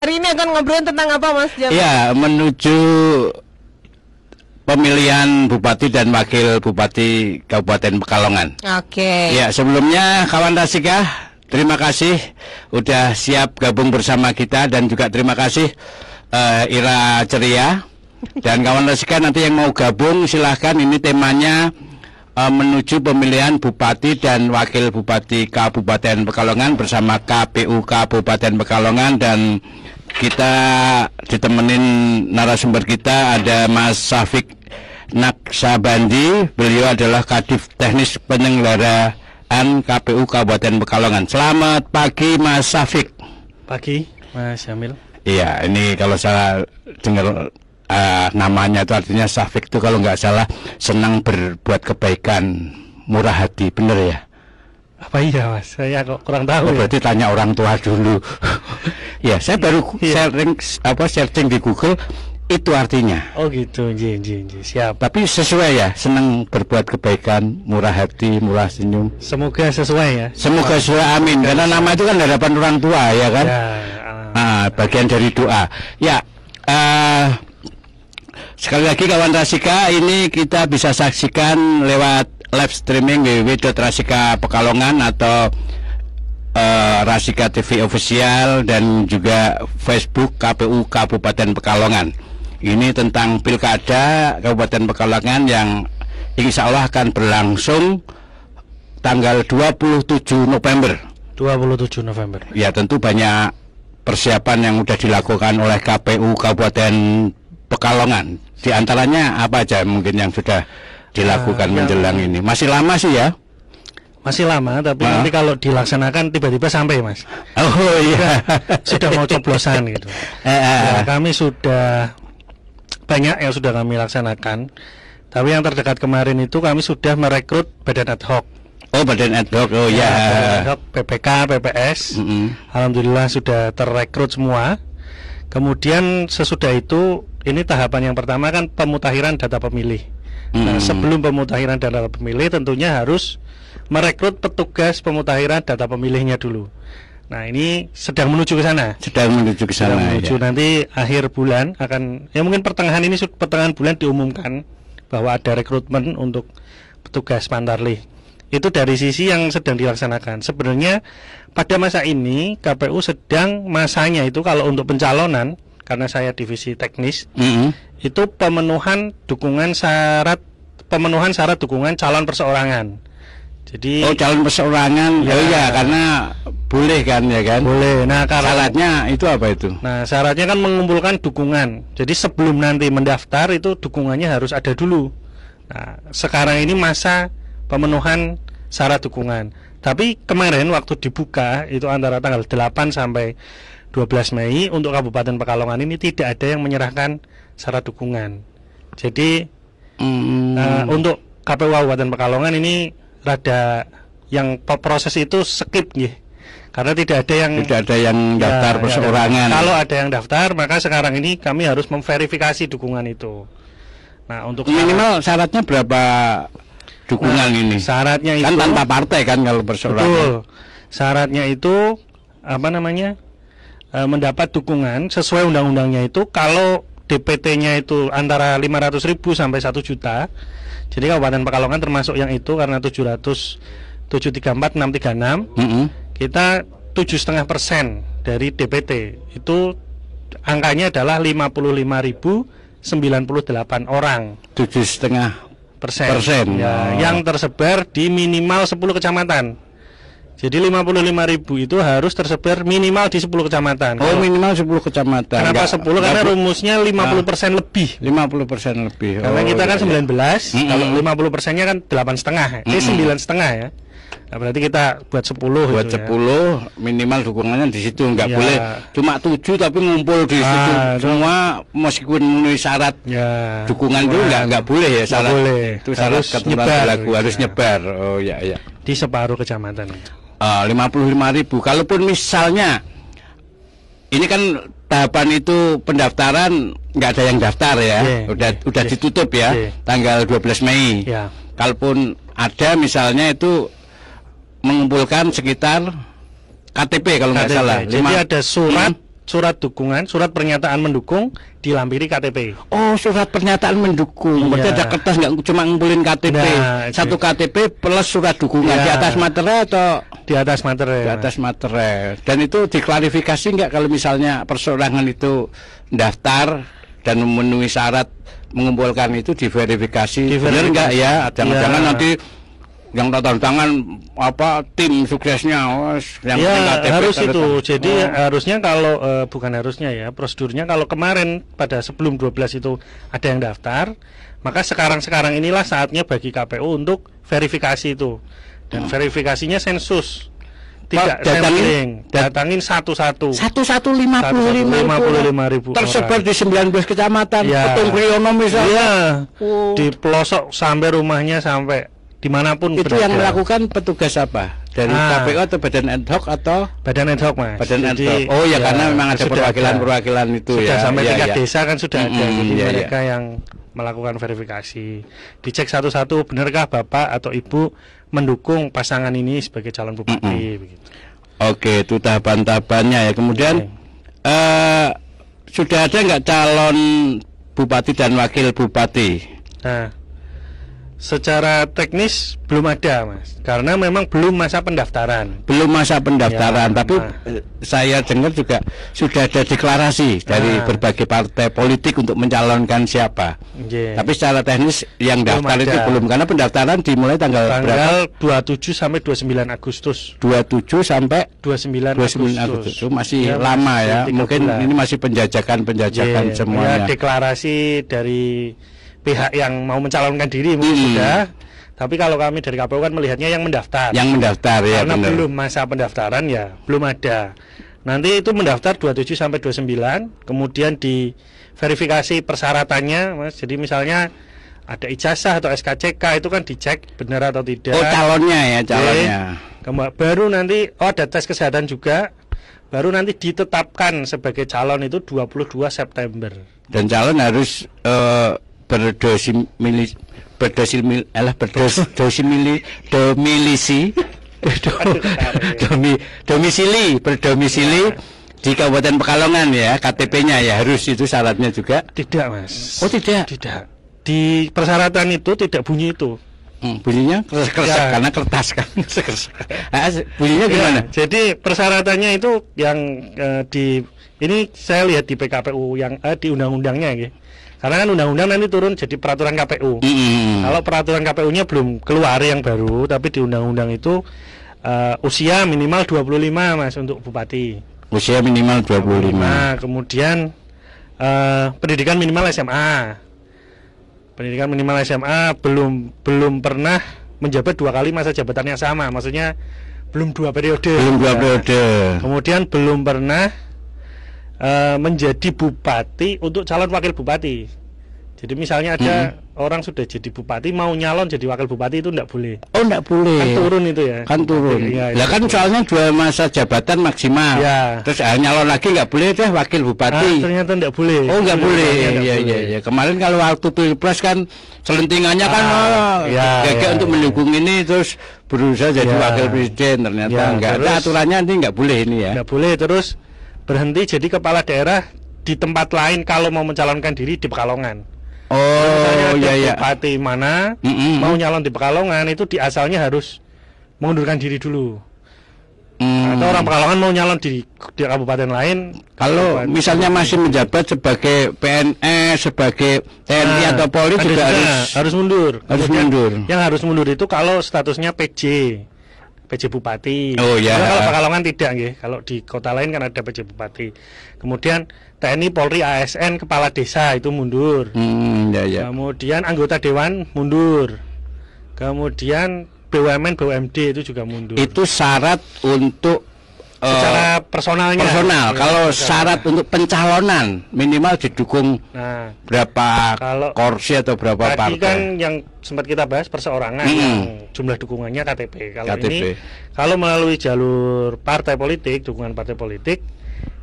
hari ini akan ngobrolin tentang apa, Mas Jamil? Iya, menuju pemilihan Bupati dan Wakil Bupati Kabupaten Pekalongan. Oke. Ya, sebelumnya kawan Rasika, terima kasih udah siap gabung bersama kita, dan juga terima kasih Ira Ceria dan kawan Rasika. Nanti yang mau gabung silahkan. Ini temanya menuju pemilihan Bupati dan Wakil Bupati Kabupaten Pekalongan bersama KPU Kabupaten Pekalongan, dan kita ditemenin narasumber kita ada Mas Safik Naksabandi. Beliau adalah Kadif Teknis Penyelenggaraan KPU Kabupaten Pekalongan. Selamat pagi Mas Safik. Pagi Mas Jamil. Iya, ini kalau saya dengar namanya itu artinya Safik itu kalau nggak salah senang berbuat kebaikan, murah hati, bener ya? Apa iya Mas? Saya kok kurang tahu. Berarti tanya orang tua dulu. Ya, saya baru searching di Google, itu artinya. Oh gitu, siap. Tapi sesuai ya, senang berbuat kebaikan, murah hati, murah senyum. Semoga sesuai ya. Semoga sesuai, amin. Karena nama itu kan hadapan orang tua ya kan. Bagian dari doa. Ya, sekali lagi kawan Rasika, ini kita bisa saksikan lewat live streaming www.rasika.pekalongan atau Rasika TV Official, dan juga Facebook KPU Kabupaten Pekalongan. Ini tentang Pilkada Kabupaten Pekalongan yang insya Allah akan berlangsung tanggal 27 November. 27 November. Ya, tentu banyak persiapan yang sudah dilakukan oleh KPU Kabupaten Pekalongan. Di antaranya apa aja mungkin yang sudah dilakukan menjelang ini? Masih lama sih ya? Masih lama, tapi nanti kalau dilaksanakan tiba-tiba sampai Mas. Oh iya. Sudah mau coblosan gitu. Ya, kami sudah banyak yang sudah kami laksanakan. Tapi yang terdekat kemarin itu kami sudah merekrut badan ad hoc. Oh, badan ad hoc. Oh ya. Badan ad hoc PPK, PPS. Alhamdulillah sudah terrekrut semua. Kemudian sesudah itu, ini tahapan yang pertama kan pemutakhiran data pemilih. Nah, sebelum pemutakhiran data pemilih tentunya harus merekrut petugas pemutakhiran data pemilihnya dulu. Nah, ini sedang menuju ke sana. Nanti akhir bulan akan, ya mungkin pertengahan bulan diumumkan bahwa ada rekrutmen untuk petugas Pantarlih. Itu dari sisi yang sedang dilaksanakan. Sebenarnya pada masa ini KPU sedang masanya itu kalau untuk pencalonan, karena saya divisi teknis, itu pemenuhan syarat dukungan calon perseorangan. Jadi calon perseorangan. Ya, oh iya, karena boleh kan ya kan? Boleh. Nah, syaratnya itu apa itu? Nah, syaratnya kan mengumpulkan dukungan. Jadi sebelum nanti mendaftar itu dukungannya harus ada dulu. Nah, sekarang ini masa pemenuhan syarat dukungan. Tapi kemarin waktu dibuka itu antara tanggal 8 sampai 12 Mei untuk Kabupaten Pekalongan ini tidak ada yang menyerahkan syarat dukungan. Jadi untuk KPU Kabupaten Pekalongan ini rada yang proses itu skip nih. Karena tidak ada yang daftar perseorangan. Kalau ada yang daftar, maka sekarang ini kami harus memverifikasi dukungan itu. Nah, untuk minimal syaratnya berapa dukungan ini? Syaratnya kan itu tanpa partai kan kalau perseorangan. Betul. Syaratnya itu mendapat dukungan sesuai undang-undangnya itu kalau DPT-nya itu antara 500.000 sampai 1 juta. Jadi Kabupaten Pekalongan termasuk yang itu karena 734.636. Kita 7,5% dari DPT. Itu angkanya adalah 55.098 orang. 7,5%. Ya, yang tersebar di minimal 10 kecamatan. Jadi 55.000 itu harus tersebar minimal di 10 kecamatan. Oh, minimal 10 kecamatan. Kenapa 10? Karena rumusnya 50% lebih. 50% lebih. Karena kita kan 19, kalau 50%-nya kan 8,5. Ini 9,5 ya. Nah, berarti kita buat 10 buat gitu 10 ya. Minimal dukungannya di situ, nggak boleh cuma 7 tapi ngumpul di situ semua meskipun memenuhi syarat dukungan itu nggak boleh ya, syarat itu syarat ketentuan berlaku harus nyebar. Oh ya di separuh kecamatan. 55.000. Kalaupun misalnya ini kan tahapan itu pendaftaran nggak ada yang daftar ya, udah ditutup ya tanggal 12 Mei. Kalaupun ada misalnya itu mengumpulkan sekitar KTP kalau nggak salah. Jadi ada surat surat dukungan, surat pernyataan mendukung dilampiri KTP. Oh, surat pernyataan mendukung. Berarti ada kertas, nggak cuma ngumpulin KTP. Satu KTP plus surat dukungan di atas materai atau di atas materai? Di atas materai. Dan itu diklarifikasi nggak kalau misalnya perseorangan itu daftar dan memenuhi syarat mengumpulkan itu diverifikasi. Benar nggak ya? Jangan-jangan nanti yang tanda tangan apa tim suksesnya yang ya harus itu. Jadi harusnya kalau bukan harusnya ya, prosedurnya kalau kemarin pada sebelum 12 itu ada yang daftar, maka sekarang inilah saatnya bagi KPU untuk verifikasi itu. Dan verifikasinya sensus. Tidak datangin satu-satu. 55.000 tersebar di 19 kecamatan. Petung Kriyono misalnya. Di pelosok sampai rumahnya sampai dimanapun itu berada. Yang melakukan petugas apa? Dari KPU atau badan ad hoc atau badan ad hoc, Mas? Badan ad hoc. Oh ya, karena memang ada perwakilan itu sudah ya. Sampai tingkat desa kan sudah ada. Jadi mereka yang melakukan verifikasi. Dicek satu-satu, benarkah Bapak atau Ibu mendukung pasangan ini sebagai calon bupati begitu. Oke, itu tahapan-tahapannya ya. Kemudian sudah ada nggak calon bupati dan wakil bupati? Nah, secara teknis belum ada, Mas, karena memang belum masa pendaftaran. Belum masa pendaftaran, tapi saya dengar juga sudah ada deklarasi dari berbagai partai politik untuk mencalonkan siapa. Tapi secara teknis yang daftar itu belum, karena pendaftaran dimulai tanggal berapa? 27 sampai 29 Agustus. 27 sampai 29 Agustus. Itu masih lama ya. Mungkin ini masih penjajakan semuanya. Ya, deklarasi dari pihak yang mau mencalonkan diri mungkin sudah, tapi kalau kami dari KPU kan melihatnya yang mendaftar. Yang mendaftar ya. Karena belum masa pendaftaran ya, belum ada. Nanti itu mendaftar 27 sampai 29, kemudian di verifikasi persyaratannya, Mas. Jadi misalnya ada ijazah atau SKCK itu kan dicek benar atau tidak. Oh, calonnya. Baru nanti ada tes kesehatan juga. Baru nanti ditetapkan sebagai calon itu 22 September. Dan calon harus berdomisili di Kabupaten Pekalongan ya, KTP-nya ya harus, itu syaratnya juga. Tidak, Mas. Oh, tidak. Di persyaratan itu tidak bunyi itu. Bunyinya karena kertas kan. Bunyinya gimana? Jadi persyaratannya itu yang ini saya lihat di PKPU yang di undang-undangnya ya. Karena kan undang-undang nanti turun jadi peraturan KPU. Kalau peraturan KPU-nya belum keluar yang baru, tapi di undang-undang itu usia minimal 25, Mas, untuk bupati. Usia minimal 25. Kemudian pendidikan minimal SMA. Pendidikan minimal SMA belum pernah menjabat 2 kali masa jabatan yang sama. Maksudnya belum 2 periode. Kemudian belum pernah menjadi bupati untuk calon wakil bupati. Jadi misalnya ada orang sudah jadi bupati mau nyalon jadi wakil bupati itu enggak boleh. Oh, enggak boleh. Kan turun itu ya. Kan turun. Lah kan soalnya 2 masa jabatan maksimal. Ya. Terus nyalon lagi enggak boleh deh wakil bupati. Ternyata enggak boleh. Oh, enggak boleh. Iya. Kemarin kalau waktu Pilpres kan selentingannya kan untuk mendukung ini terus berusaha jadi wakil presiden, ternyata enggak ada aturannya, ini enggak boleh ini ya. Enggak boleh, terus berhenti jadi kepala daerah di tempat lain kalau mau mencalonkan diri di Pekalongan. Oh, iya. Bupati mana mau nyalon di Pekalongan itu di asalnya harus mengundurkan diri dulu. Atau orang Pekalongan mau nyalon di kabupaten lain, kalau misalnya masih menjabat sebagai PNS, sebagai TNI atau Polri juga harus mundur. Mundur. Yang harus mundur itu kalau statusnya PJ Bupati. Oh ya. Kalau Pekalongan tidak nggih. Kalau di kota lain kan ada PJ Bupati. Kemudian TNI, Polri, ASN, kepala desa itu mundur. Kemudian anggota dewan mundur. Kemudian BUMN, BUMD itu juga mundur. Itu syarat untuk secara personalnya. Kalau syarat untuk pencalonan minimal didukung berapa kursi atau berapa partai. Tadi kan yang sempat kita bahas perseorangan yang jumlah dukungannya KTP. Kalau melalui jalur partai politik, dukungan partai politik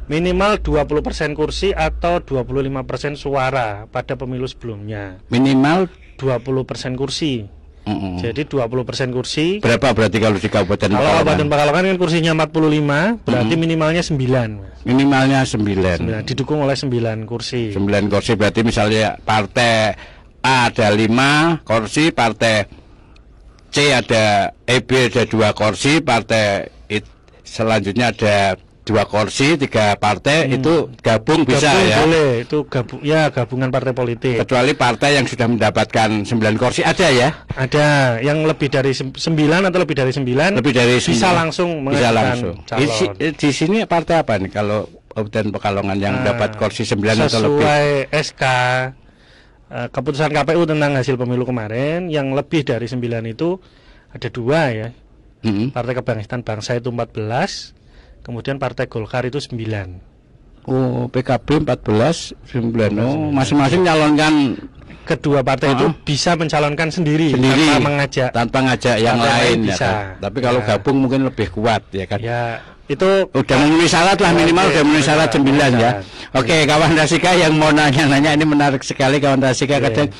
minimal 20% kursi atau 25% suara pada pemilu sebelumnya. Minimal 20% kursi. Jadi 20% kursi. Berapa berarti kalau di Kabupaten Kalau Pekalongan? Kabupaten Pekalongan kan kursinya 45, berarti minimalnya 9. Minimalnya 9. Didukung oleh 9 kursi. 9 kursi berarti misalnya partai A ada 5 kursi, partai C ada B ada 2 kursi, partai selanjutnya ada 2 kursi, 3 partai itu gabung bisa ya. Boleh, itu gabungan partai politik. Kecuali partai yang sudah mendapatkan 9 kursi ada ya? Ada yang lebih dari 9 atau lebih dari 9. Lebih dari 9. Bisa langsung mengajukan calon. Di sini partai apa nih kalau Kabupaten Pekalongan yang dapat kursi 9 atau lebih? Sesuai SK keputusan KPU tentang hasil pemilu kemarin, yang lebih dari 9 itu ada 2 ya. Partai Kebangkitan Bangsa itu 14. Kemudian Partai Golkar itu 9. Oh, PKB 14, 9. Oh, masing-masing nyalonkan. Kedua partai itu bisa mencalonkan sendiri tanpa ngajak yang lain bisa. Ya kan? Tapi kalau gabung mungkin lebih kuat ya kan. Ya, itu udah memenuhi syarat lah, minimal udah memenuhi syarat 9 ya. Oke, kawan Rasika yang mau nanya-nanya ini menarik sekali kawan Rasika. Kadang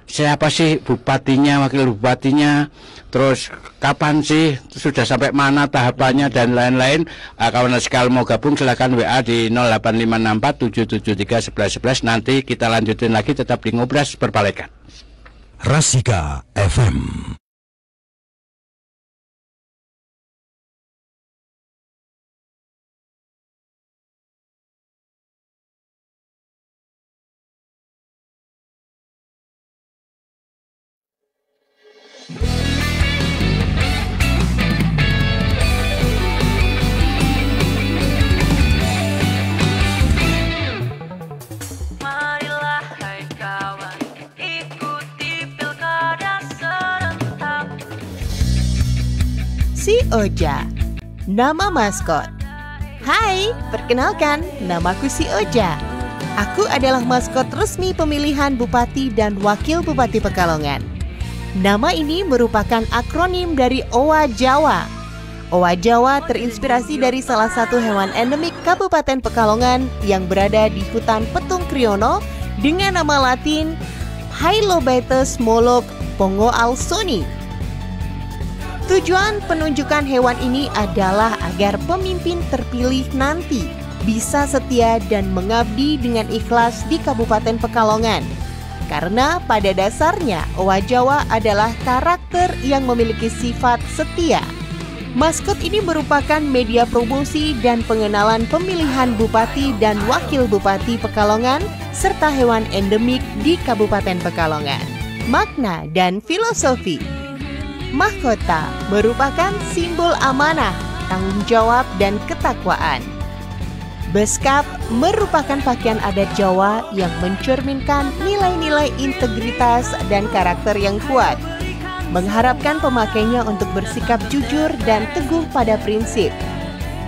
siapa sih bupatinya, wakil bupatinya, terus kapan sih, sudah sampai mana tahapannya dan lain-lain. Kawan Rasika mau gabung silakan WA di 08564 773 1111. Nanti kita lanjutin lagi, tetap di Ngobras Berbalekan. Rasika FM. Si Oja, nama maskot. Hai, perkenalkan, namaku Si Oja. Aku adalah maskot resmi pemilihan Bupati dan Wakil Bupati Pekalongan. Nama ini merupakan akronim dari Owa Jawa. Owa Jawa terinspirasi dari salah satu hewan endemik Kabupaten Pekalongan yang berada di hutan Petung Kriono dengan nama latin Hylobaetus molok pongoalsoni. Tujuan penunjukan hewan ini adalah agar pemimpin terpilih nanti bisa setia dan mengabdi dengan ikhlas di Kabupaten Pekalongan. Karena pada dasarnya Owa Jawa adalah karakter yang memiliki sifat setia. Maskot ini merupakan media promosi dan pengenalan pemilihan Bupati dan Wakil Bupati Pekalongan serta hewan endemik di Kabupaten Pekalongan. Makna dan filosofi. Mahkota merupakan simbol amanah, tanggung jawab, dan ketakwaan. Beskap merupakan pakaian adat Jawa yang mencerminkan nilai-nilai integritas dan karakter yang kuat, mengharapkan pemakainya untuk bersikap jujur dan teguh pada prinsip.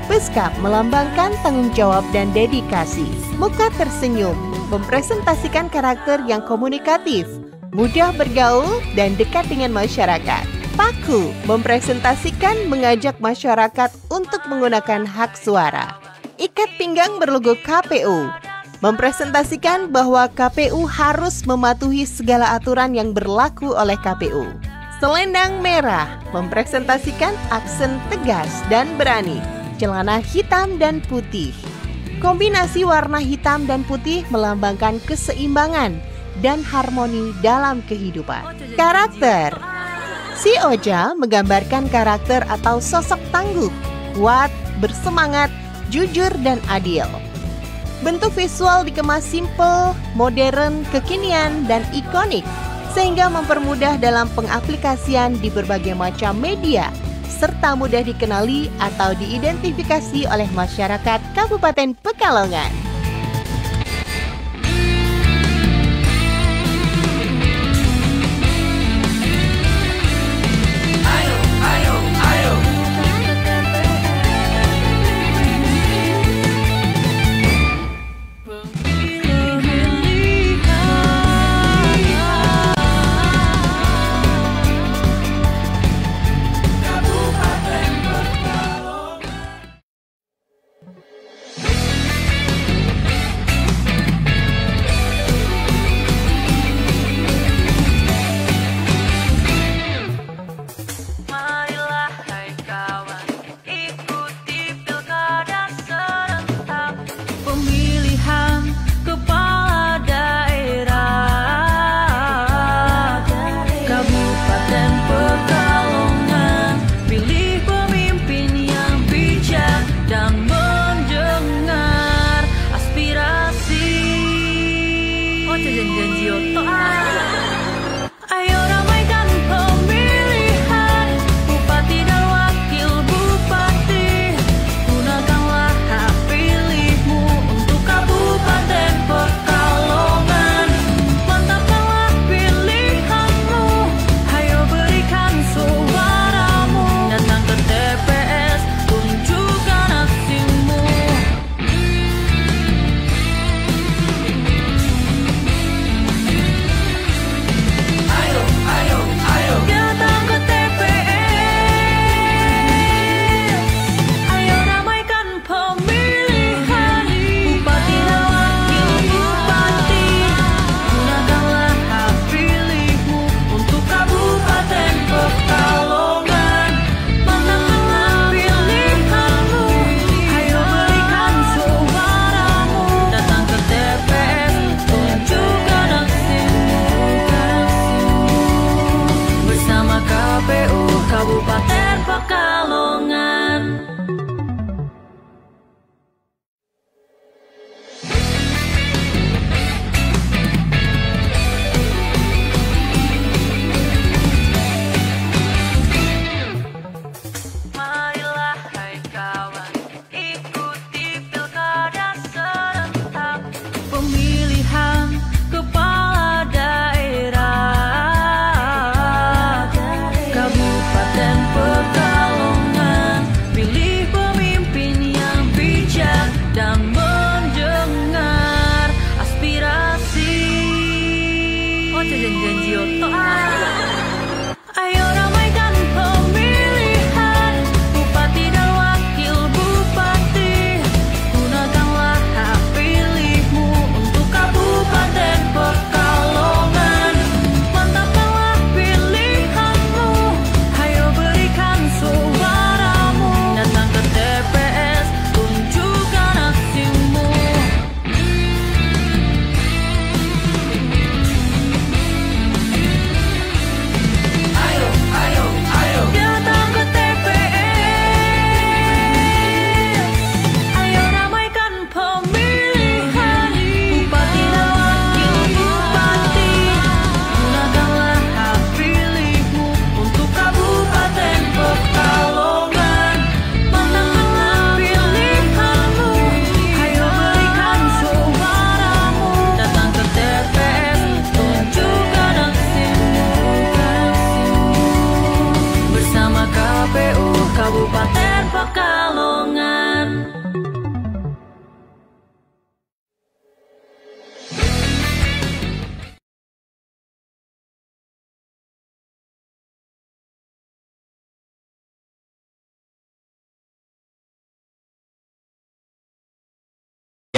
Beskap melambangkan tanggung jawab dan dedikasi. Muka tersenyum mempresentasikan karakter yang komunikatif, mudah bergaul, dan dekat dengan masyarakat. Paku mempresentasikan mengajak masyarakat untuk menggunakan hak suara. Ikat pinggang berlogo KPU mempresentasikan bahwa KPU harus mematuhi segala aturan yang berlaku oleh KPU. Selendang merah mempresentasikan aksen tegas dan berani. Celana hitam dan putih. Kombinasi warna hitam dan putih melambangkan keseimbangan dan harmoni dalam kehidupan. Karakter. Si Oja menggambarkan karakter atau sosok tangguh, kuat, bersemangat, jujur, dan adil. Bentuk visual dikemas simpel, modern, kekinian, dan ikonik, sehingga mempermudah dalam pengaplikasian di berbagai macam media, serta mudah dikenali atau diidentifikasi oleh masyarakat Kabupaten Pekalongan. Kabupaten Pekalongan.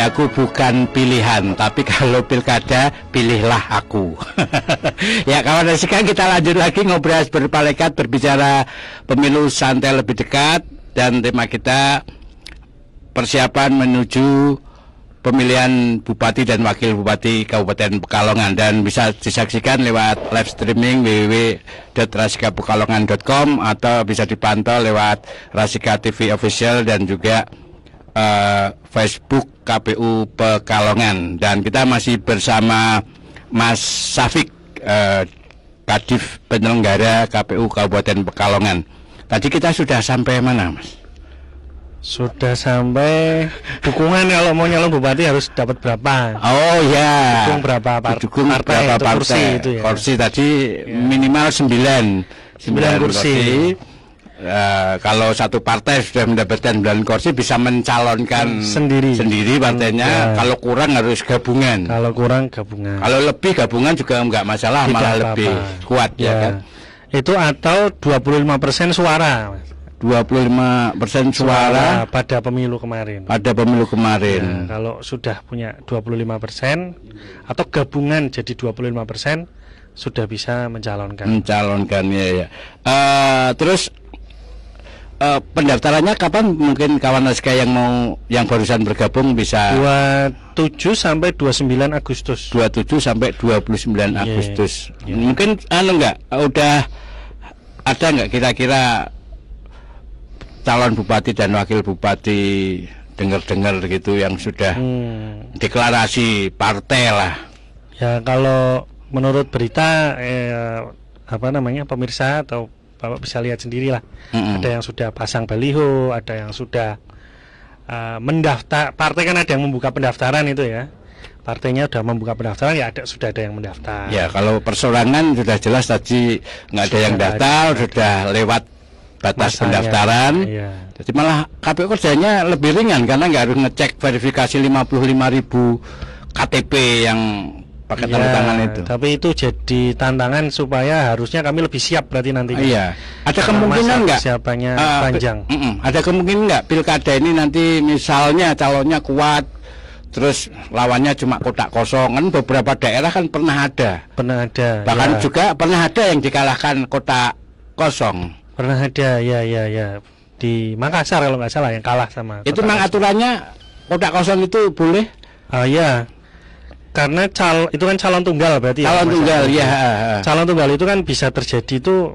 Aku bukan pilihan, tapi kalau pilkada, pilihlah aku. Ya kawan sekarang kita lanjut lagi ngobrol berpalekat, berbicara pemilu santai lebih dekat. Dan tema kita persiapan menuju pemilihan Bupati dan Wakil Bupati Kabupaten Pekalongan. Dan bisa disaksikan lewat live streaming www.rasikapekalongan.com atau bisa dipantau lewat Rasika TV Official dan juga Facebook KPU Pekalongan. Dan kita masih bersama Mas Safik, Kadif Penyelenggara KPU Kabupaten Pekalongan. Tadi kita sudah sampai mana, Mas? Sudah sampai dukungan kalau mau nyalon bupati harus dapat berapa? Oh ya. Dukung berapa dukung berapa partai? Kursi itu ya. Kursi tadi minimal 9 kursi. Kalau satu partai sudah mendapatkan 9 kursi bisa mencalonkan sendiri partainya. Kalau kurang harus gabungan. Kalau kurang gabungan. Kalau lebih gabungan juga enggak masalah, tidak malah lebih kuat ya kan. Itu atau 25% suara. 25% suara pada pemilu kemarin. Ya, kalau sudah punya 25% atau gabungan jadi 25% sudah bisa mencalonkan. Ya. Terus pendaftarannya kapan? Mungkin kawan Naska yang barusan bergabung bisa 27 sampai 29 Agustus. 27 sampai 29 Agustus. Mungkin enggak udah ada enggak kira-kira calon bupati dan wakil bupati dengar-dengar gitu yang sudah deklarasi partai lah? Ya kalau menurut berita pemirsa atau Bapak bisa lihat sendirilah. Ada yang sudah pasang baliho, ada yang sudah mendaftar. Partai kan ada yang membuka pendaftaran itu ya. Partainya sudah membuka pendaftaran, ya sudah ada yang mendaftar. Ya kalau persorangan sudah jelas tadi nggak ada yang daftar, sudah lewat batas pendaftaran. Iya. Jadi malah KPU kerjanya lebih ringan karena nggak harus ngecek verifikasi 55.000 KTP yang pakai tanda tangan itu. Tapi itu jadi tantangan supaya harusnya kami lebih siap berarti nantinya. Iya. Ada kemungkinan nggak? Siapanya panjang. Ada kemungkinan nggak pilkada ini nanti misalnya calonnya kuat, terus lawannya cuma kotak kosong? Kan beberapa daerah kan pernah ada. Bahkan juga pernah ada yang dikalahkan kotak kosong. Pernah ada, ya. Di Makassar kalau nggak salah yang kalah sama. Itu memang aturannya kotak kosong itu boleh? Ya. Karena itu kan calon tunggal berarti. Calon tunggal, ya. Calon tunggal itu kan bisa terjadi itu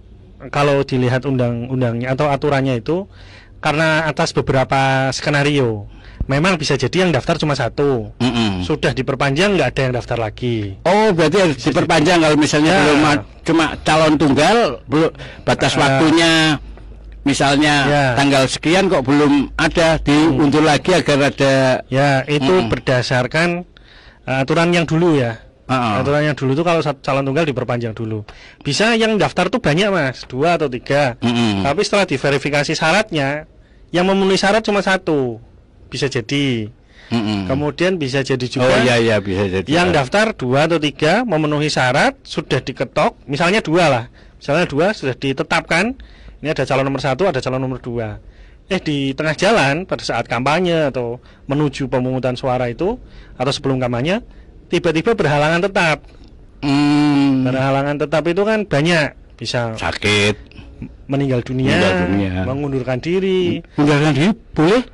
kalau dilihat undang-undangnya atau aturannya itu karena atas beberapa skenario. Memang bisa jadi yang daftar cuma satu. Sudah diperpanjang nggak ada yang daftar lagi. Oh, berarti harus diperpanjang kalau misalnya belum cuma calon tunggal, belum batas waktunya. Misalnya tanggal sekian kok belum ada, diundur lagi agar ada. Ya, itu berdasarkan aturan yang dulu ya. Aturan yang dulu tuh kalau calon tunggal diperpanjang dulu. Bisa yang daftar tuh banyak Mas, 2 atau 3. Tapi setelah diverifikasi syaratnya, yang memenuhi syarat cuma 1. Bisa jadi. Kemudian bisa jadi juga. Bisa jadi. Yang daftar 2 atau 3 memenuhi syarat, sudah diketok, misalnya 2 lah. Misalnya 2 sudah ditetapkan, ini ada calon nomor 1, ada calon nomor 2. Di tengah jalan pada saat kampanye atau menuju pemungutan suara itu atau sebelum kampanye tiba-tiba berhalangan tetap. Berhalangan tetap itu kan banyak, bisa sakit, meninggal dunia, mengundurkan diri. Mengundurkan diri boleh?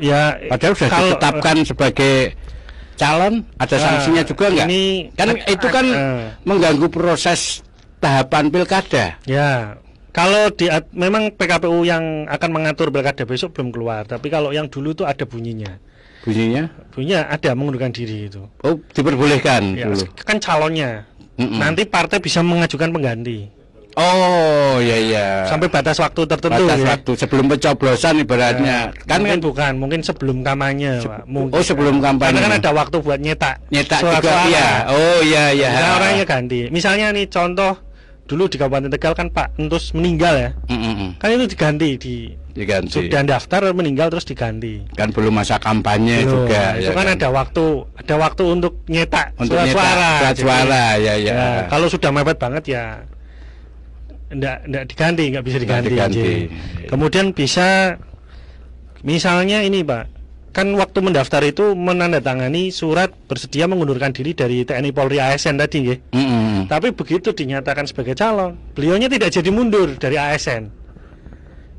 Ya, padahal sudah ditetapkan sebagai calon, ada sanksinya juga enggak? Kan itu kan mengganggu proses tahapan pilkada. Ya. Kalau memang PKPU yang akan mengatur pilkada besok belum keluar, tapi kalau yang dulu tuh ada bunyinya. Bunyinya ada mengundurkan diri itu. Oh, diperbolehkan ya, dulu. Kan calonnya. Nanti partai bisa mengajukan pengganti. Oh, iya. Sampai batas waktu tertentu. Waktu sebelum pencoblosan ibaratnya. Kan mungkin sebelum kampanye, Pak. Mungkin. Oh, sebelum kampanye. Karena kan ada waktu buat nyetak juga. Iya. Oh, iya. Nah, orangnya ganti. Misalnya nih contoh dulu di Kabupaten Tegal kan Pak Entus meninggal ya. Kan itu diganti Diganti. Sudah daftar meninggal terus diganti. Kan belum masa kampanye Belum. juga. Itu ya kan ada waktu untuk nyetak untuk surat nyetak suara. surat Jadi, suara, ya. kalau sudah mepet banget ya enggak diganti, nggak bisa Nggak diganti. diganti. Jadi, kemudian bisa misalnya ini Pak, kan waktu mendaftar itu menandatangani surat bersedia mengundurkan diri dari TNI Polri ASN tadi nggih. Tapi begitu dinyatakan sebagai calon, beliaunya tidak jadi mundur dari ASN.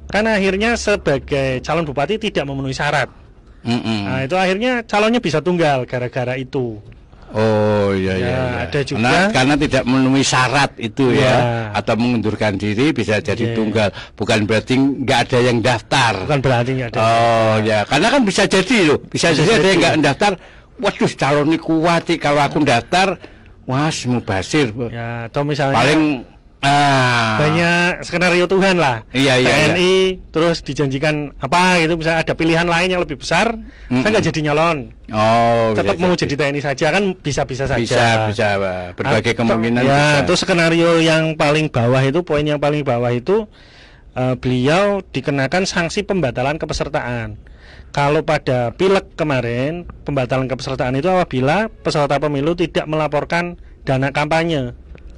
Karena akhirnya sebagai calon bupati tidak memenuhi syarat. Nah, itu akhirnya calonnya bisa tunggal gara-gara itu. Oh iya. Ada juga karena tidak memenuhi syarat itu Ya. atau mengundurkan diri bisa jadi Ya. tunggal. Bukan berarti nggak ada yang daftar. bukan berarti nggak ada. Oh ya, karena kan bisa jadi loh, bisa jadi ada yang nggak daftar. Waduh, calon ini kuat sih, kalau aku daftar, wah mubasir. Ya, atau misalnya Paling banyak skenario Tuhan lah. Iya. TNI terus dijanjikan apa gitu, bisa ada pilihan lain yang lebih besar, saya nggak jadi nyalon. Oh, Tetap bisa mau jadi TNI saja kan bisa saja. bisa berbagai kemungkinan. Ya, bisa. terus skenario yang paling bawah itu, poin yang paling bawah itu beliau dikenakan sanksi pembatalan kepesertaan. Kalau pada pileg kemarin, pembatalan kepesertaan itu apabila peserta pemilu tidak melaporkan dana kampanye.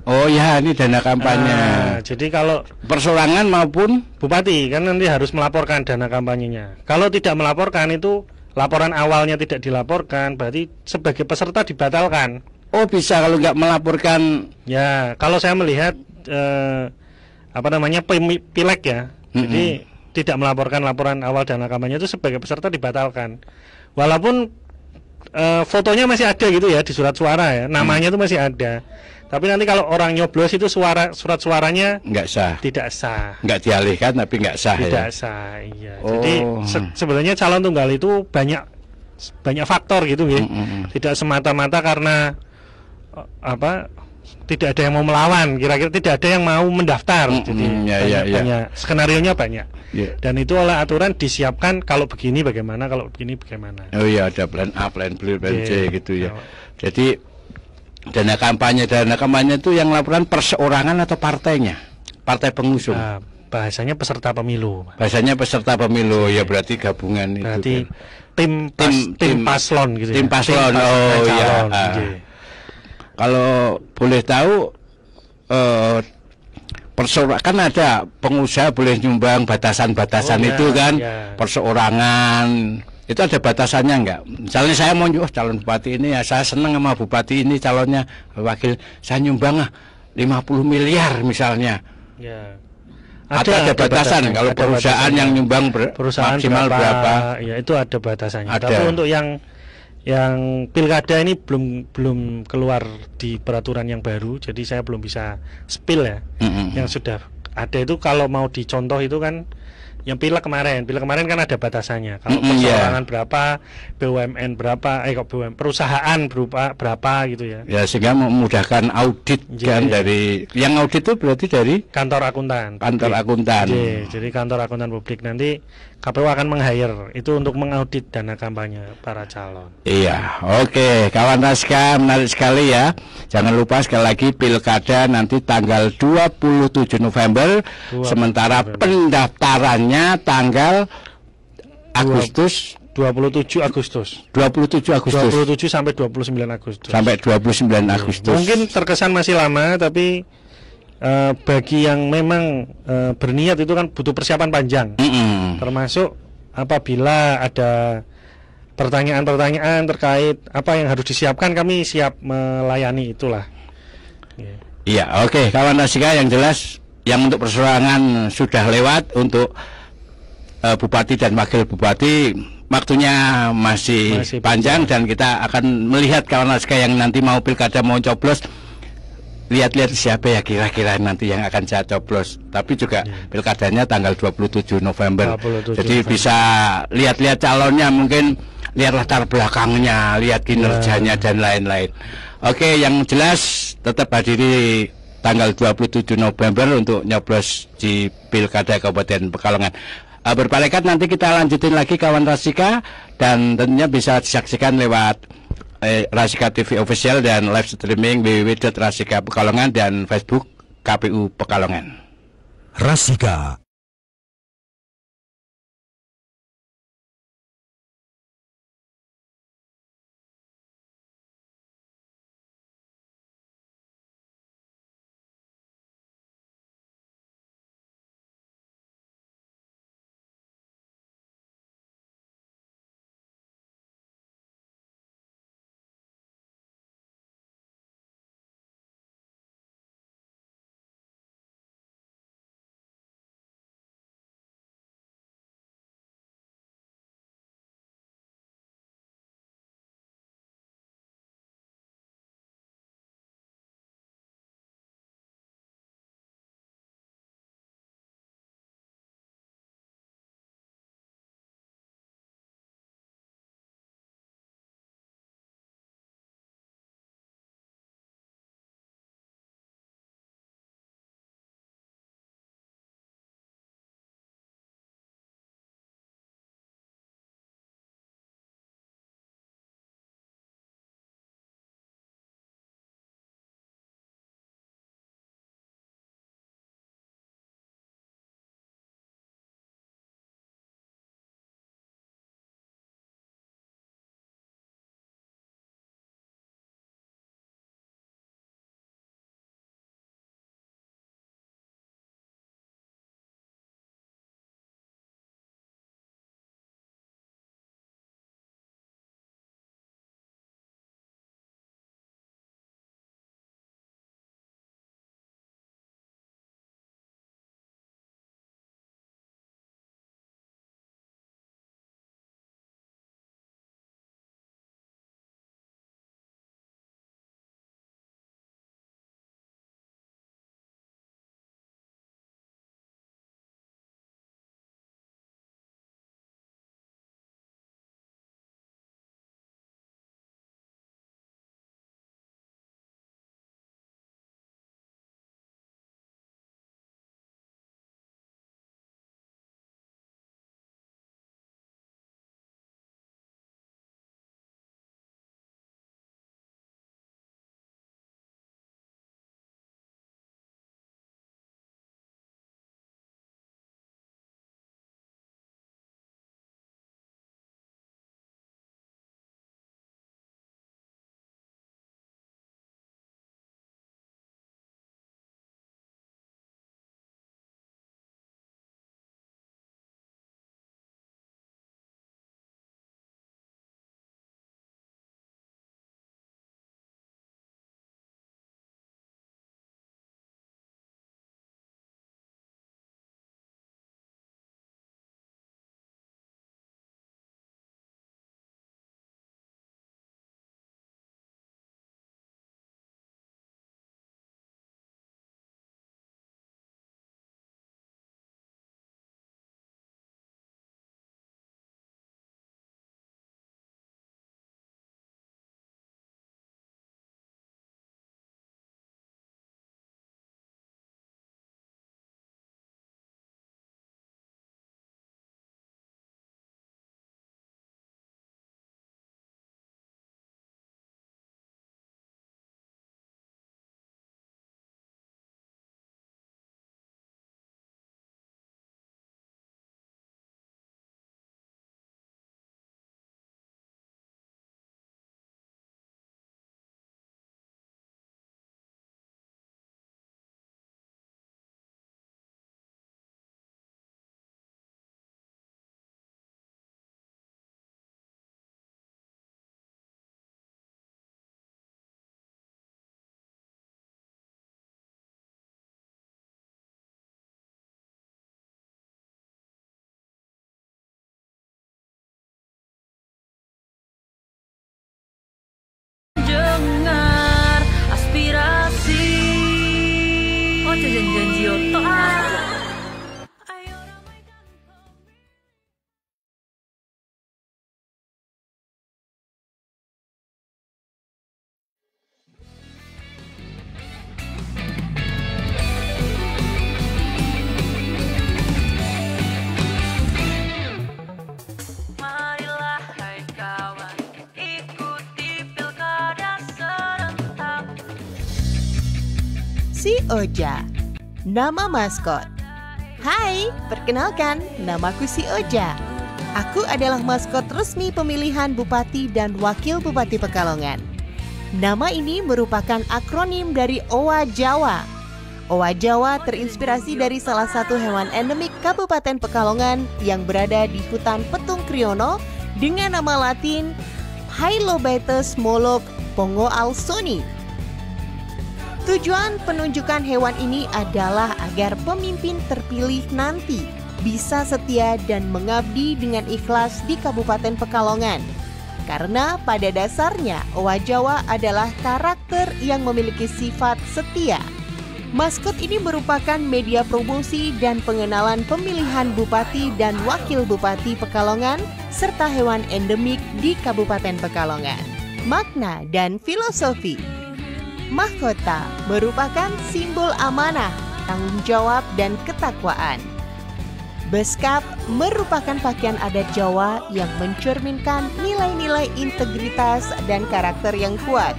Oh ya, ini dana kampanye. Jadi kalau Persorangan maupun bupati kan nanti harus melaporkan dana kampanyenya. Kalau tidak melaporkan itu, laporan awalnya tidak dilaporkan, berarti sebagai peserta dibatalkan. oh bisa kalau nggak melaporkan. Ya, kalau saya melihat pileg ya. Jadi tidak melaporkan laporan awal dana kampanye itu sebagai peserta dibatalkan. Walaupun fotonya masih ada gitu ya di surat suara ya, namanya itu masih ada. Tapi nanti kalau orang nyoblos itu surat suaranya Nggak sah. tidak sah. Nggak dialihkan tapi nggak sah Tidak ya. sah, iya. Oh. Jadi sebenarnya calon tunggal itu banyak faktor gitu ya. Tidak semata-mata karena tidak ada yang mau melawan, kira-kira tidak ada yang mau mendaftar. Jadi banyak skenarionya banyak. Ya. Dan itu oleh aturan disiapkan kalau begini bagaimana, kalau begini bagaimana. Oh iya, ada plan A, plan B, plan C gitu ya. Oh. Jadi dana kampanye itu yang laporan perseorangan atau partainya? Partai pengusung. Bahasanya peserta pemilu. Bahasanya peserta pemilu, ya berarti gabungan Berarti itu. Kan. tim paslon gitu. Tim ya. paslon. Tim Oh iya. calon, gitu. Kalau boleh tahu perseorangan kan ada pengusaha boleh nyumbang batasan-batasan itu kan, perseorangan. Itu ada batasannya enggak? Misalnya saya mau calon bupati ini ya, saya senang sama bupati ini calonnya, wakil saya nyumbang 50 miliar misalnya. Ya. Ada batasan kalau ada perusahaan batasannya. yang nyumbang Perusahaan maksimal berapa? Ya itu ada batasannya. Ada. Tapi untuk yang pilkada ini belum keluar di peraturan yang baru, jadi saya belum bisa spill ya. Yang sudah ada itu kalau mau dicontoh itu kan yang pilek kemarin kan ada batasannya. Kalau perseorangan berapa, BUMN berapa, perusahaan berapa gitu ya. Ya sehingga memudahkan audit kan dari yang audit itu berarti dari kantor akuntan. Akuntan. Jadi kantor akuntan publik nanti KPU akan meng-hire itu untuk mengaudit dana kampanye para calon. Iya, oke, kawan Raska, menarik sekali ya. Jangan lupa sekali lagi pilkada nanti tanggal 27 November, sementara pendaftarannya tanggal Agustus 27 Agustus. 27 sampai 29 Agustus. Sampai 29 Agustus. Mungkin terkesan masih lama, tapi bagi yang memang berniat itu kan butuh persiapan panjang. Termasuk apabila ada pertanyaan-pertanyaan terkait apa yang harus disiapkan, kami siap melayani itulah. Iya, oke, kawan Rasika, yang jelas yang untuk persorangan sudah lewat, untuk bupati dan wakil bupati waktunya masih panjang, dan kita akan melihat kawan Rasika yang nanti mau pilkada, mau coblos, lihat-lihat siapa ya kira-kira nanti yang akan saya coblos. Tapi juga pilkadanya tanggal 27 November. Jadi bisa lihat-lihat calonnya, mungkin lihat latar belakangnya, lihat kinerjanya dan lain-lain. Oke, yang jelas tetap hadiri tanggal 27 November untuk nyoblos di Pilkada Kabupaten Pekalongan. Berpalekat nanti kita lanjutin lagi kawan Rasika, dan tentunya bisa disaksikan lewat Rasika TV Official dan live streaming www.rasika Pekalongan dan Facebook KPU Pekalongan. Rasika Oja, nama maskot. Hai, perkenalkan, namaku si Oja. Aku adalah maskot resmi pemilihan Bupati dan Wakil Bupati Pekalongan. Nama ini merupakan akronim dari Owa Jawa. Owa Jawa terinspirasi dari salah satu hewan endemik Kabupaten Pekalongan yang berada di hutan Petung Kriono dengan nama latin Hylobaetus molok pongoalsoni. Tujuan penunjukan hewan ini adalah agar pemimpin terpilih nanti bisa setia dan mengabdi dengan ikhlas di Kabupaten Pekalongan. Karena pada dasarnya Owa Jawa adalah karakter yang memiliki sifat setia. Maskot ini merupakan media promosi dan pengenalan pemilihan Bupati dan Wakil Bupati Pekalongan serta hewan endemik di Kabupaten Pekalongan. Makna dan filosofi. Mahkota merupakan simbol amanah, tanggung jawab, dan ketakwaan. Beskap merupakan pakaian adat Jawa yang mencerminkan nilai-nilai integritas dan karakter yang kuat,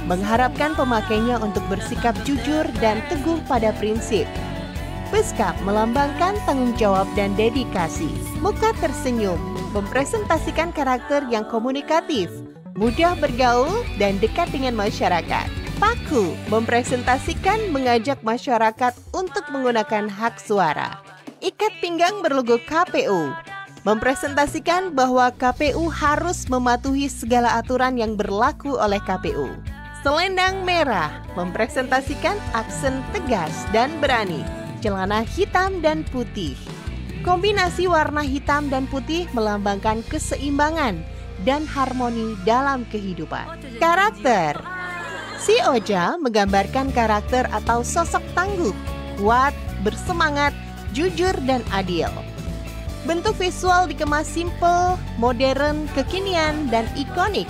mengharapkan pemakainya untuk bersikap jujur dan teguh pada prinsip. Beskap melambangkan tanggung jawab dan dedikasi. Muka tersenyum mempresentasikan karakter yang komunikatif, mudah bergaul, dan dekat dengan masyarakat. Paku mempresentasikan mengajak masyarakat untuk menggunakan hak suara. Ikat pinggang berlogo KPU mempresentasikan bahwa KPU harus mematuhi segala aturan yang berlaku oleh KPU. Selendang merah mempresentasikan aksen tegas dan berani. Celana hitam dan putih. Kombinasi warna hitam dan putih melambangkan keseimbangan dan harmoni dalam kehidupan. Karakter. Si Oja menggambarkan karakter atau sosok tangguh, kuat, bersemangat, jujur, dan adil. Bentuk visual dikemas simpel, modern, kekinian, dan ikonik,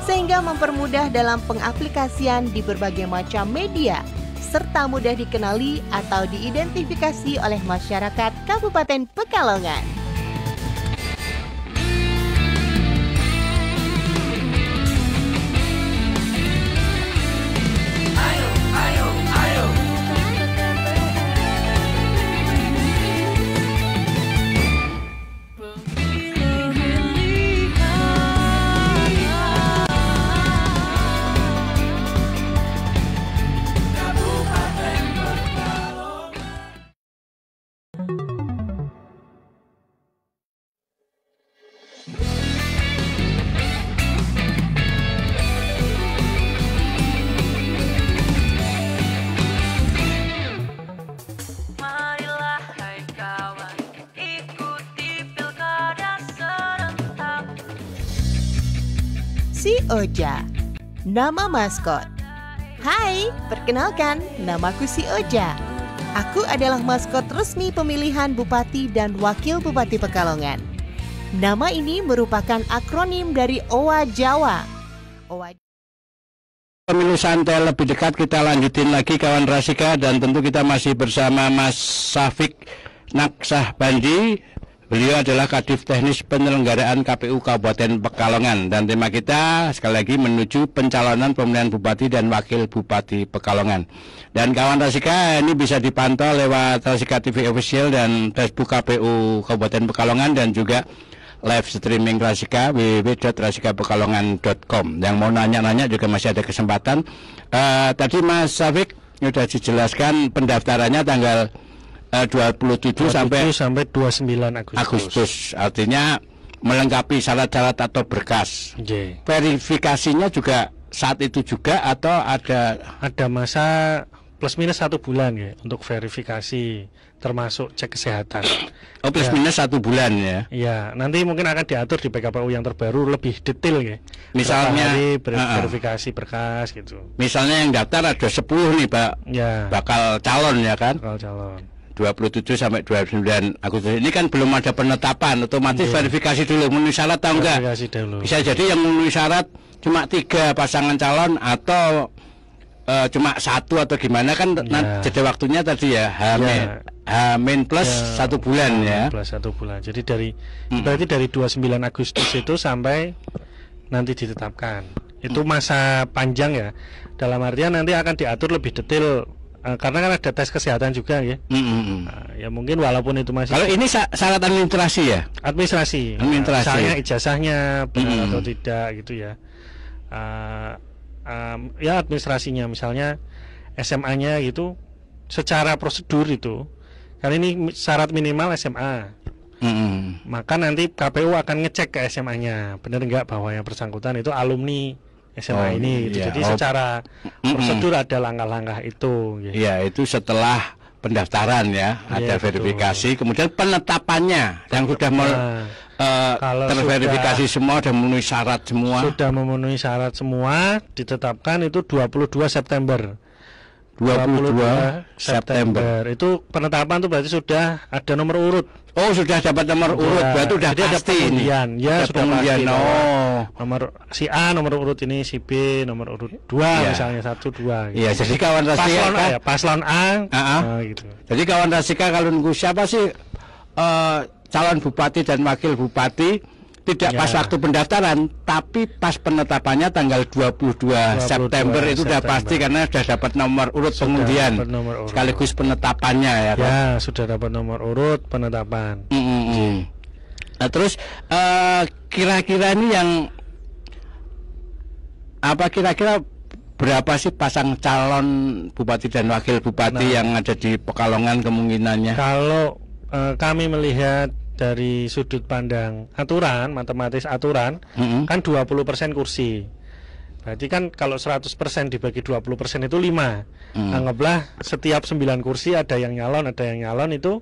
sehingga mempermudah dalam pengaplikasian di berbagai macam media, serta mudah dikenali atau diidentifikasi oleh masyarakat Kabupaten Pekalongan. Si Oja, nama maskot. Hai, perkenalkan, namaku si Oja. Aku adalah maskot resmi pemilihan Bupati dan Wakil Bupati Pekalongan. Nama ini merupakan akronim dari Owa Jawa. Pemilu santai lebih dekat, kita lanjutin lagi kawan Rasika, dan tentu kita masih bersama Mas Safik Naksah Bandi. Beliau adalah Kadif Teknis Penyelenggaraan KPU Kabupaten Pekalongan, dan tema kita sekali lagi menuju pencalonan pemilihan Bupati dan Wakil Bupati Pekalongan. Dan kawan Rasika, ini bisa dipantau lewat Rasika TV Official dan Facebook KPU Kabupaten Pekalongan, dan juga live streaming Rasika www.rasikapekalongan.com. Yang mau nanya-nanya juga masih ada kesempatan. Tadi Mas Safik sudah dijelaskan pendaftarannya tanggal 27 sampai 29 Agustus. Artinya melengkapi syarat-syarat atau berkas. Verifikasinya juga saat itu juga atau ada masa plus minus 1 bulan ya untuk verifikasi, termasuk cek kesehatan. Oh, plus minus 1 bulan ya. Iya, nanti mungkin akan diatur di PKPU yang terbaru lebih detail ya. Misalnya verifikasi berkas gitu. Misalnya yang daftar ada 10 nih, Pak. Ya. Bakal calon ya kan? Bakal calon. 27 sampai 29 Agustus ini kan belum ada penetapan, otomatis verifikasi dulu memenuhi syarat atau enggak. Bisa jadi yang memenuhi syarat cuma 3 pasangan calon atau cuma 1 atau gimana kan jeda waktunya tadi ya H-min plus 1 bulan ya. Plus 1 bulan. Jadi berarti dari 29 Agustus itu sampai nanti ditetapkan. Itu masa panjang ya. Dalam artian nanti akan diatur lebih detail karena kan ada tes kesehatan juga ya. Nah, ya mungkin walaupun itu masih. Kalau ini syarat administrasi ya? Administrasi. Misalnya ijazahnya benar atau tidak gitu ya. Ya administrasinya misalnya SMA-nya gitu secara prosedur itu. Karena ini syarat minimal SMA. Maka nanti KPU akan ngecek ke SMA-nya benar enggak bahwa yang bersangkutan itu alumni SMA ini gitu. Iya. Jadi secara prosedur ada langkah-langkah itu gitu. Ya, itu setelah pendaftaran ya, ada verifikasi, kemudian penetapannya yang sudah kalau terverifikasi semua, sudah memenuhi syarat semua. Sudah memenuhi syarat semua, ditetapkan itu 22 September. 22 September. Itu penetapan tuh berarti sudah ada nomor urut. Oh, sudah dapat nomor urut, berarti sudah jadi pasti ada pengundian. Ya, ada sudah pengundian. pasti. Oh. Nomor si A nomor urut ini, si B nomor urut 2 misalnya 1 2 gitu. Iya, jadi kawan Rasika paslon A gitu. Jadi kawan Rasika kalau nunggu siapa sih calon bupati dan wakil bupati tidak pas waktu pendaftaran, tapi pas penetapannya tanggal 22 September itu sudah pasti karena sudah dapat nomor urut pengundian sekaligus penetapannya ya kan? Ya, sudah dapat nomor urut penetapan. Nah, terus kira-kira ini yang apa kira-kira berapa sih pasang calon bupati dan wakil bupati yang ada di Pekalongan kemungkinannya? Kalau kami melihat dari sudut pandang aturan, matematis aturan, kan 20% kursi. Berarti kan kalau 100% dibagi 20% itu 5. Anggaplah setiap 9 kursi ada yang nyalon itu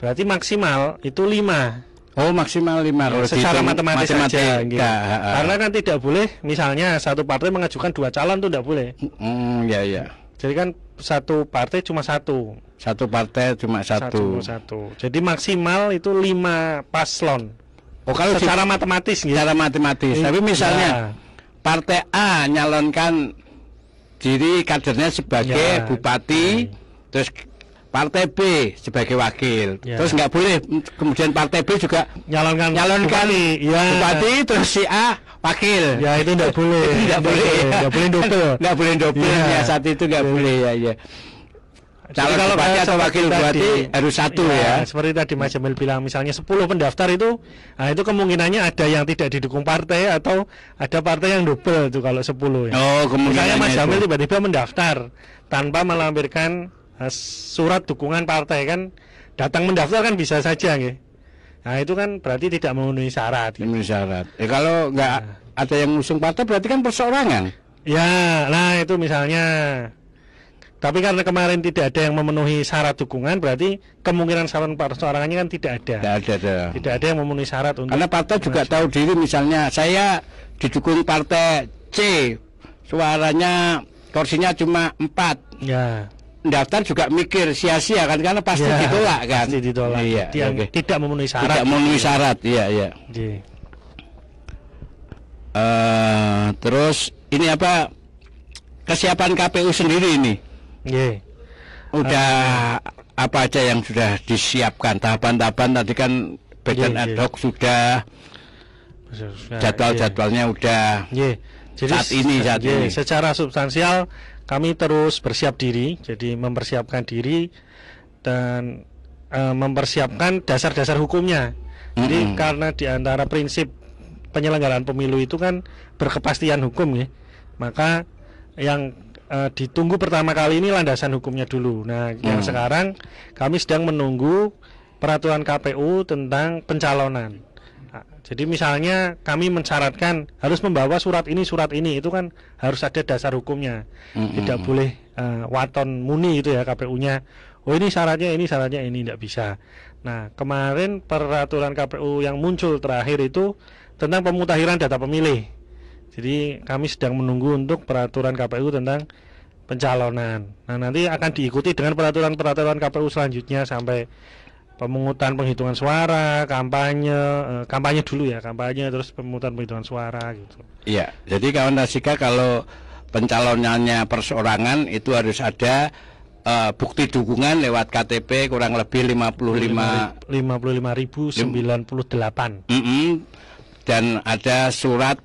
berarti maksimal itu 5. Oh, maksimal 5 secara matematis saja gitu. Karena kan tidak boleh misalnya satu partai mengajukan 2 calon itu tidak boleh. Ya. Jadi kan satu partai cuma satu. Satu partai cuma satu. Jadi maksimal itu 5 paslon. Oh, kalau secara matematis gitu. Secara matematis. Tapi misalnya partai A nyalonkan diri kadernya sebagai bupati, terus partai B sebagai wakil. Terus nggak boleh kemudian partai B juga nyalonkan bupati, terus si A wakil. Ya, itu enggak boleh. Enggak boleh double. Enggak boleh double. Ya, saat itu enggak boleh ya. Calon kalau bupati atau wakil bupati harus satu ya. Seperti tadi Mas Jamil bilang, misalnya 10 pendaftar itu, nah itu kemungkinannya ada yang tidak didukung partai atau ada partai yang double itu kalau 10 ya. Oh, kemungkinannya misalnya Mas Jamil tiba-tiba mendaftar tanpa melampirkan surat dukungan partai, kan datang mendaftar kan bisa saja nggih. Nah, itu kan berarti tidak memenuhi syarat. Memenuhi syarat. Kalau nggak ada yang ngusung partai berarti kan perseorangan. Ya, nah itu misalnya. Tapi karena kemarin tidak ada yang memenuhi syarat dukungan, berarti kemungkinan calon perseorangannya kan tidak ada. Tidak ada yang memenuhi syarat untuk. Karena partai juga tahu diri, misalnya saya didukung partai C, suaranya kursinya cuma 4. Ya. Daftar juga mikir sia-sia kan, karena pasti ditolak kan. Pasti ditolak. Iya, tidak memenuhi syarat. Tidak memenuhi syarat, iya. Terus ini apa kesiapan KPU sendiri ini? Udah apa aja yang sudah disiapkan, tahapan-tahapan tadi kan badan ad hoc sudah, jadwal-jadwalnya udah. Jadi saat ini. Secara substansial kami terus bersiap diri, jadi mempersiapkan diri dan mempersiapkan dasar-dasar hukumnya. Jadi karena di antara prinsip penyelenggaraan pemilu itu kan berkepastian hukum ya, maka yang ditunggu pertama kali ini landasan hukumnya dulu. Nah, yang sekarang kami sedang menunggu peraturan KPU tentang pencalonan. Nah, jadi misalnya kami mensyaratkan harus membawa surat ini, itu kan harus ada dasar hukumnya. Tidak boleh waton muni itu ya KPU-nya. Oh ini syaratnya ini tidak bisa. Nah, kemarin peraturan KPU yang muncul terakhir itu tentang pemutakhiran data pemilih. Jadi kami sedang menunggu untuk peraturan KPU tentang pencalonan. Nah, nanti akan diikuti dengan peraturan KPU selanjutnya sampai pemungutan penghitungan suara, kampanye dulu ya, terus pemungutan penghitungan suara gitu. Iya, jadi kawan Rasika kalau pencalonannya perseorangan itu harus ada bukti dukungan lewat KTP kurang lebih 55.098. Dan ada surat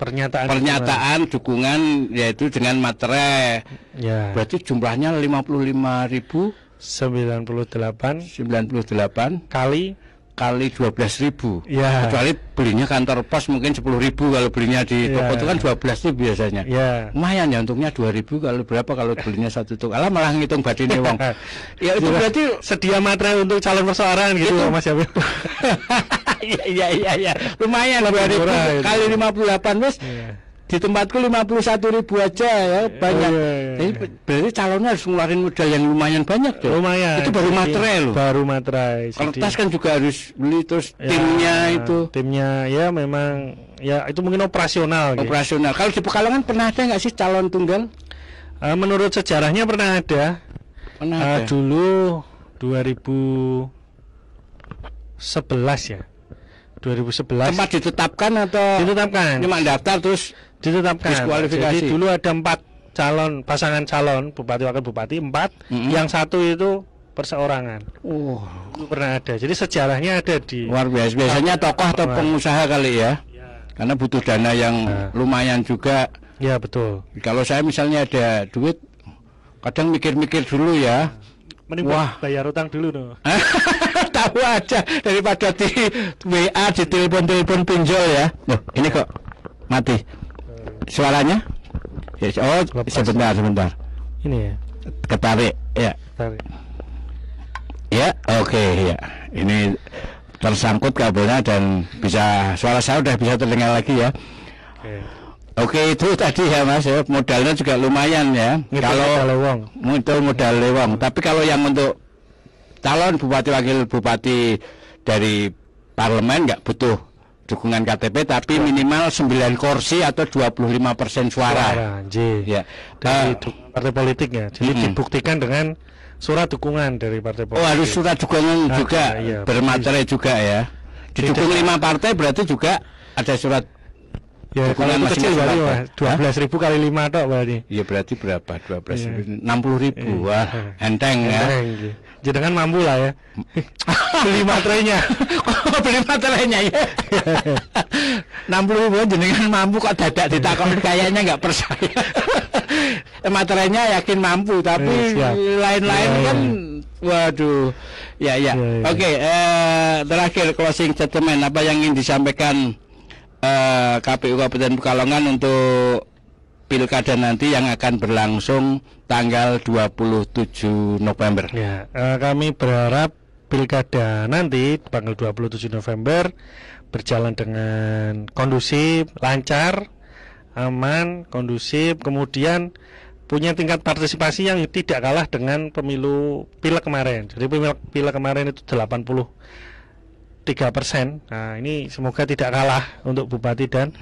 pernyataan dukungan yaitu dengan materai. Ya. Berarti jumlahnya 55.098 kali 12.000. Ya. Kecuali belinya kantor pos mungkin 10.000, kalau belinya di toko itu kan 12 tuh biasanya. Ya. Lumayan ya, untungnya 2.000 kalau berapa kalau belinya satu toko. Alah malah ngitung batine wong. Ya itu berarti sedia materai untuk calon perseorangan gitu itu. Mas Yabil. Iya. Lumayan 2.000 kali 58 wis. Di tempatku 51.000 aja ya, banyak. Jadi berarti calonnya harus ngeluarin modal yang lumayan banyak tuh. Lumayan. Itu baru materai loh. Baru materai. Kertas kan juga harus beli, terus timnya itu. Timnya ya memang ya itu mungkin operasional. Operasional. Kalau di Pekalongan pernah ada nggak sih calon tunggal? Menurut sejarahnya pernah ada. Pernah ada. Dulu 2011 ya. 2011. Tempat ditetapkan atau ditetapkan? Cuma daftar terus ditetapkan. Diskualifikasi. Jadi dulu ada 4 pasangan calon bupati wakil bupati 4, yang satu itu perseorangan. Itu pernah ada. Jadi sejarahnya ada di. Luar biasa. Biasanya tokoh atau pengusaha kali ya. Karena butuh dana yang lumayan juga. Ya betul. Kalau saya misalnya ada duit, kadang mikir-mikir dulu ya. Mending bayar utang dulu no. Tahu aja daripada di WA, di telepon pinjol ya. Loh, ini kok mati suaranya. Oh, sebentar. Ini ya. Ketarik ya. Ya, oke ya. Ini tersangkut kabelnya dan bisa suara saya udah bisa terdengar lagi ya. Oke, itu tadi ya Mas ya, modalnya juga lumayan ya. Kalau modal lewong. Tapi kalau yang untuk calon bupati wakil bupati dari parlemen nggak butuh dukungan KTP, tapi minimal 9 kursi atau 25% suara. Ya. Dari partai politik ya. Jadi dibuktikan dengan surat dukungan dari partai politik. Oh, harus surat dukungan juga, iya, bermaterai juga ya. Didukung 5 partai berarti juga ada surat. Ya, kalau itu kecil berarti 12.000 kali 5 tok berarti. Iya, berarti berapa? 12.000, 60.000. Wah, enteng ya. Jenengan mampu lah ya. Beli materainya. Beli materainya ya. 60.000 jenengan mampu kok dadak ditakoni kayaknya nggak percaya. Materainya yakin mampu, tapi lain-lain kan waduh. Ya. Oke, terakhir closing statement, apa yang ingin disampaikan KPU Kabupaten Pekalongan untuk pilkada nanti yang akan berlangsung tanggal 27 November. Ya, kami berharap pilkada nanti tanggal 27 November berjalan dengan kondusif, lancar, aman, kondusif, kemudian punya tingkat partisipasi yang tidak kalah dengan pemilu pileg kemarin. Jadi pileg kemarin itu 83%. Nah, ini semoga tidak kalah untuk bupati dan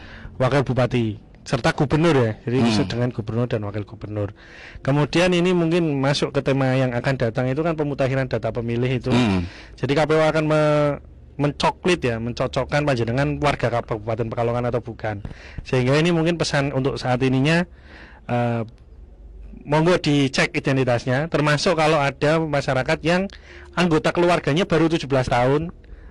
wakil bupati serta gubernur ya. Jadi dengan gubernur dan wakil gubernur. Kemudian ini mungkin masuk ke tema yang akan datang, itu kan pemutakhiran data pemilih itu. Jadi KPU akan mencocokkan panjenengan warga Kabupaten Pekalongan atau bukan. Sehingga ini mungkin pesan untuk saat ininya, monggo dicek identitasnya, termasuk kalau ada masyarakat yang anggota keluarganya baru 17 tahun.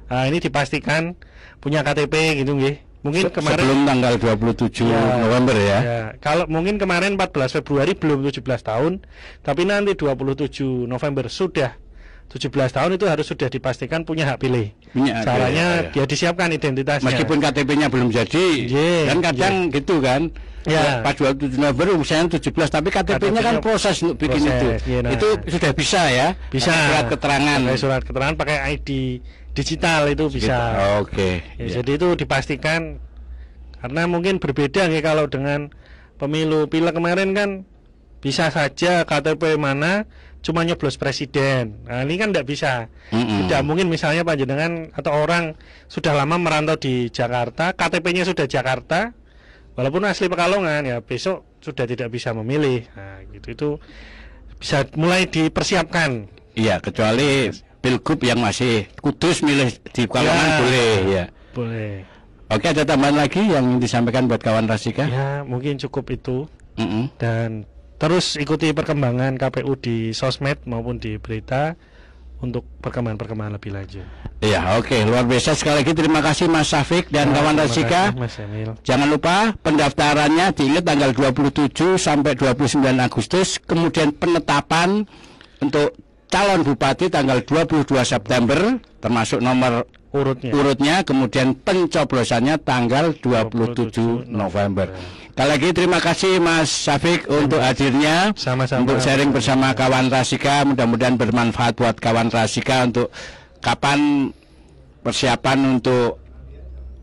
Nah, ini dipastikan punya KTP gitu nggih. Mungkin kemarin sebelum tanggal 27 November ya. Kalau mungkin kemarin 14 Februari belum 17 tahun, tapi nanti 27 November sudah 17 tahun, itu harus sudah dipastikan punya hak pilih. Caranya dia disiapkan identitasnya. Meskipun KTP-nya belum jadi. Kan kadang gitu kan. Ya. Pas 27 November misalnya 17, tapi KTP-nya kan proses untuk bikin itu. Itu sudah bisa ya. Bisa. Surat keterangan pakai ID digital itu bisa. Oke. Jadi itu dipastikan, karena mungkin berbeda nih kalau dengan pemilu pileg kemarin kan bisa saja KTP mana cuma nyoblos presiden. Nah, ini kan tidak bisa. Tidak mungkin misalnya panjenengan atau orang sudah lama merantau di Jakarta, KTP-nya sudah Jakarta, walaupun asli Pekalongan, ya besok sudah tidak bisa memilih. Nah, gitu itu bisa mulai dipersiapkan. Iya, kecuali pilgub yang masih kudus milih di Pekalongan boleh ya. Boleh. Oke, ada tambahan lagi yang disampaikan buat kawan Rasika? Ya, mungkin cukup itu. Dan terus ikuti perkembangan KPU di sosmed maupun di berita untuk perkembangan lebih lanjut. Iya, oke, luar biasa. Sekali lagi terima kasih Mas Syafiq dan kawan Terima Rasika. kasih, Mas Emil. Jangan lupa pendaftarannya diingat tanggal 27 sampai 29 Agustus, kemudian penetapan untuk calon bupati tanggal 22 September termasuk nomor urutnya, kemudian pencoblosannya tanggal 27 November. Sekali lagi terima kasih Mas Syafiq untuk hadirnya, Sama-sama. untuk sharing bersama kawan Rasika. Mudah-mudahan bermanfaat buat kawan Rasika untuk kapan persiapan untuk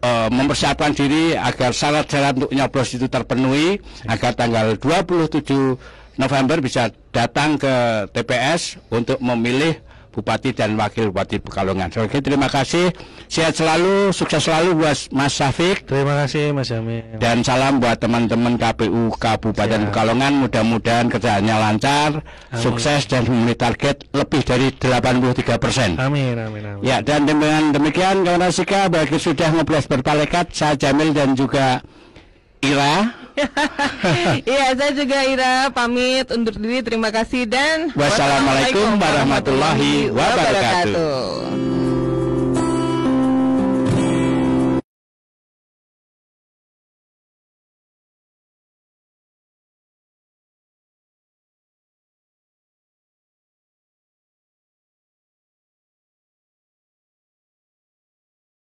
mempersiapkan diri agar syarat-syarat untuk nyoblos itu terpenuhi, agar tanggal 27 November bisa datang ke TPS untuk memilih Bupati dan Wakil Bupati Pekalongan. Oke, terima kasih. Sehat selalu, sukses selalu buat Mas Syafiq. Terima kasih Mas Emil. Dan salam buat teman-teman KPU Kabupaten Pekalongan. Mudah-mudahan kerjaannya lancar, sukses dan memenuhi target lebih dari 83%. Amin. Ya, dan dengan demikian kawan Rasika, bagi sudah ngoblos berpalekat, saya Jamil dan juga Ira. Iya, saya juga Ira pamit undur diri. Terima kasih dan Wassalamualaikum warahmatullahi wabarakatuh.